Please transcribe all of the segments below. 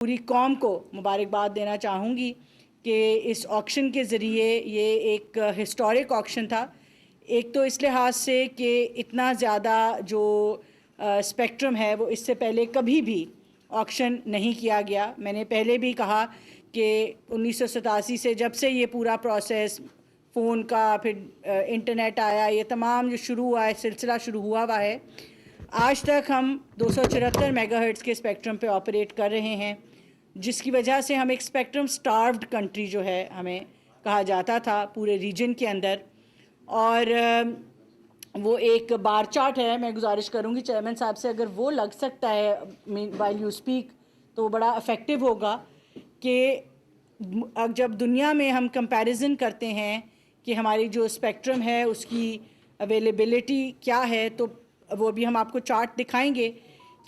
पूरी कौम को मुबारकबाद देना चाहूँगी कि इस ऑक्शन के ज़रिए ये एक हिस्टोरिक ऑक्शन था। एक तो इस लिहाज से कि इतना ज़्यादा जो स्पेक्ट्रम है वो इससे पहले कभी भी ऑक्शन नहीं किया गया। मैंने पहले भी कहा कि 1987 से जब से ये पूरा प्रोसेस फ़ोन का फिर इंटरनेट आया, ये तमाम जो शुरू हुआ है, सिलसिला शुरू हुआ है, आज तक हम 274 मेगाहर्ट्ज़ के स्पेक्ट्रम पे ऑपरेट कर रहे हैं, जिसकी वजह से हम एक स्पेक्ट्रम स्टार्व्ड कंट्री जो है हमें कहा जाता था पूरे रीजन के अंदर। और वो एक बार चार्ट है, मैं गुजारिश करूँगी चेयरमैन साहब से, अगर वो लग सकता है व्हाइल यू स्पीक तो बड़ा इफ़ेक्टिव होगा कि जब दुनिया में हम कंपैरिजन करते हैं कि हमारी जो स्पेक्ट्रम है उसकी अवेलेबिलिटी क्या है, तो वो भी हम आपको चार्ट दिखाएंगे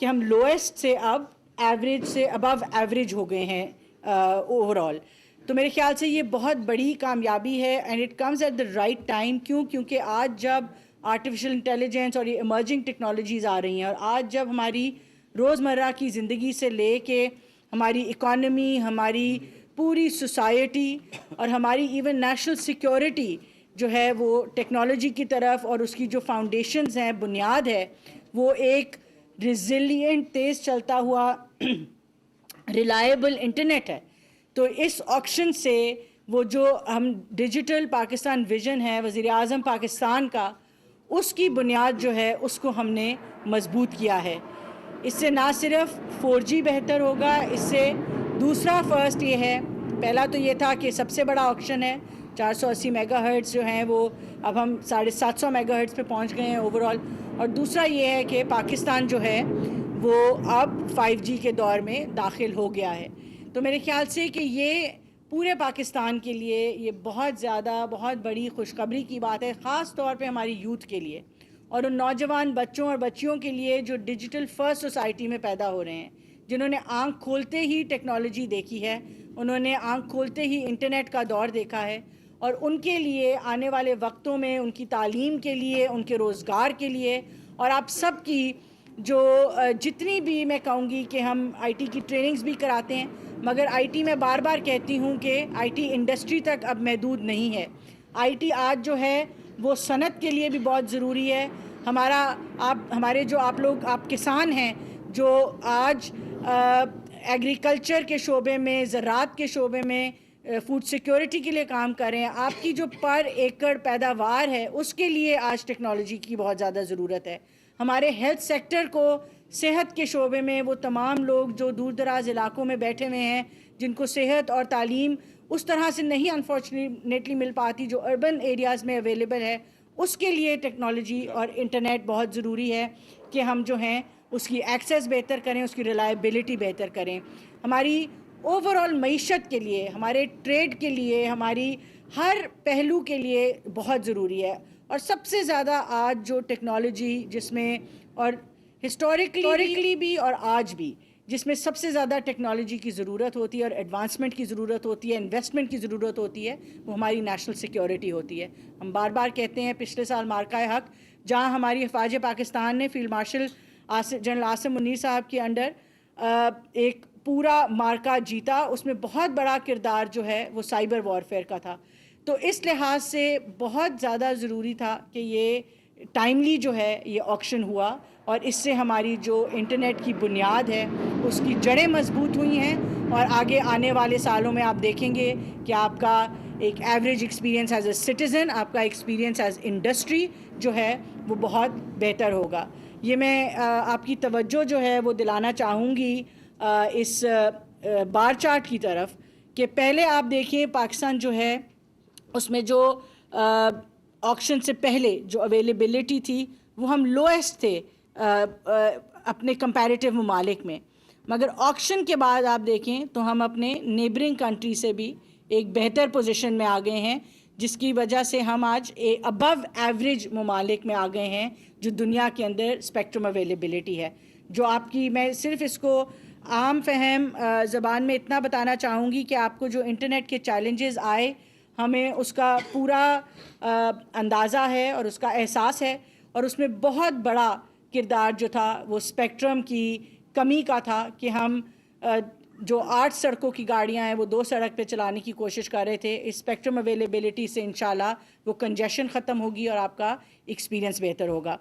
कि हम लोएस्ट से अब एवरेज से अबव एवरेज हो गए हैं ओवरऑल। तो मेरे ख्याल से ये बहुत बड़ी कामयाबी है and it comes at the right time. क्योंकि आज जब आर्टिफिशियल इंटेलिजेंस और ये इमर्जिंग टेक्नोलॉजीज़ आ रही हैं और आज जब हमारी रोज़मर्रा की ज़िंदगी से ले के हमारी इकॉनमी, हमारी पूरी सोसाइटी और हमारी इवन नेशनल सिक्योरिटी जो है वो टेक्नोलॉजी की तरफ और उसकी जो फाउंडेशंस हैं, बुनियाद है, वो एक रिजिलिएंट तेज़ चलता हुआ रिलायबल इंटरनेट है। तो इस ऑक्शन से वो जो हम डिजिटल पाकिस्तान विजन है वज़ीर आज़म पाकिस्तान का, उसकी बुनियाद जो है उसको हमने मजबूत किया है। इससे ना सिर्फ 4G बेहतर होगा, इससे दूसरा फर्स्ट ये है, पहला तो ये था कि सबसे बड़ा ऑक्शन है 480 मेगाहर्ट्ज़ जो हैं वो अब हम 750 मेगाहर्ट्ज़ पे पहुंच गए हैं ओवरऑल। और दूसरा ये है कि पाकिस्तान जो है वो अब 5G के दौर में दाखिल हो गया है। तो मेरे ख्याल से कि ये पूरे पाकिस्तान के लिए ये बहुत बड़ी खुशखबरी की बात है, ख़ास तौर पे हमारी यूथ के लिए और उन नौजवान बच्चों और बच्चियों के लिए जो डिजिटल फ़र्स्ट सोसाइटी में पैदा हो रहे हैं, जिन्होंने आँख खोलते ही टेक्नोलॉजी देखी है, उन्होंने आँख खोलते ही इंटरनेट का दौर देखा है। और उनके लिए आने वाले वक्तों में उनकी तालीम के लिए, उनके रोज़गार के लिए और आप सब की जो जितनी भी मैं कहूँगी कि हम आईटी की ट्रेनिंग्स भी कराते हैं, मगर आईटी मैं बार बार कहती हूँ कि आईटी इंडस्ट्री तक अब महदूद नहीं है। आईटी आज जो है वो सनत के लिए भी बहुत ज़रूरी है। हमारे जो आप किसान हैं जो आज एग्रीकल्चर के शोबे में, ज़राअत के शोबे में, फूड सिक्योरिटी के लिए काम कर रहे हैं, आपकी जो पर एकड़ पैदावार है उसके लिए आज टेक्नोलॉजी की बहुत ज़्यादा ज़रूरत है। हमारे हेल्थ सेक्टर को, सेहत के शोबे में वो तमाम लोग जो दूर दराज इलाकों में बैठे हुए हैं, जिनको सेहत और तालीम उस तरह से नहीं अनफॉर्चुनेटली मिल पाती जो अर्बन एरियाज़ में अवेलेबल है, उसके लिए टेक्नोलॉजी और इंटरनेट बहुत ज़रूरी है कि हम जो हैं उसकी एक्सेस बेहतर करें, उसकी रिलायबिलिटी बेहतर करें। हमारी ओवरऑल मईशत के लिए, हमारे ट्रेड के लिए, हमारी हर पहलू के लिए बहुत ज़रूरी है। और सबसे ज़्यादा आज जो टेक्नोलॉजी जिसमें, और हिस्टोरिकली भी और आज भी, जिसमें सबसे ज़्यादा टेक्नोलॉजी की ज़रूरत होती है और एडवांसमेंट की ज़रूरत होती है, इन्वेस्टमेंट की ज़रूरत होती है, वो हमारी नेशनल सिक्योरिटी होती है। हम बार बार कहते हैं, पिछले साल मार्का हक जहाँ हमारी हिफाज पाकिस्तान ने field marshal general Asim Munir साहब के अंडर एक पूरा मार्का जीता, उसमें बहुत बड़ा किरदार जो है वो साइबर वॉरफेयर का था। तो इस लिहाज से बहुत ज़्यादा ज़रूरी था कि ये टाइमली जो है ये ऑक्शन हुआ और इससे हमारी जो इंटरनेट की बुनियाद है उसकी जड़ें मजबूत हुई हैं। और आगे आने वाले सालों में आप देखेंगे कि आपका एक average experience as a citizen, आपका एक्सपीरियंस एज इंडस्ट्री जो है वो बहुत बेहतर होगा। ये मैं आपकी तवज्जो जो है वो दिलाना चाहूँगी इस बार चार्ट की तरफ कि पहले आप देखिए पाकिस्तान जो है उसमें जो ऑक्शन से पहले जो अवेलेबिलिटी थी वो हम लोएस्ट थे अपने कंपैरेटिव ममालिक में, मगर ऑक्शन के बाद आप देखें तो हम अपने नेबरिंग कंट्री से भी एक बेहतर पोजीशन में आ गए हैं, जिसकी वजह से हम आज अबव एवरेज ममालिक में आ गए हैं जो दुनिया के अंदर स्पेक्ट्रम अवेलेबिलिटी है। जो आपकी, मैं सिर्फ इसको आम फहम ज़बान में इतना बताना चाहूँगी कि आपको जो इंटरनेट के चैलेंजेस आए, हमें उसका पूरा अंदाज़ा है और उसका एहसास है, और उसमें बहुत बड़ा किरदार जो था वो स्पेक्ट्रम की कमी का था कि हम जो 8 सड़कों की गाड़ियां हैं वो 2 सड़क पे चलाने की कोशिश कर रहे थे। इस स्पेक्ट्रम अवेलेबिलिटी से इंशाल्लाह वो कंजेशन ख़त्म होगी और आपका एक्सपीरियंस बेहतर होगा।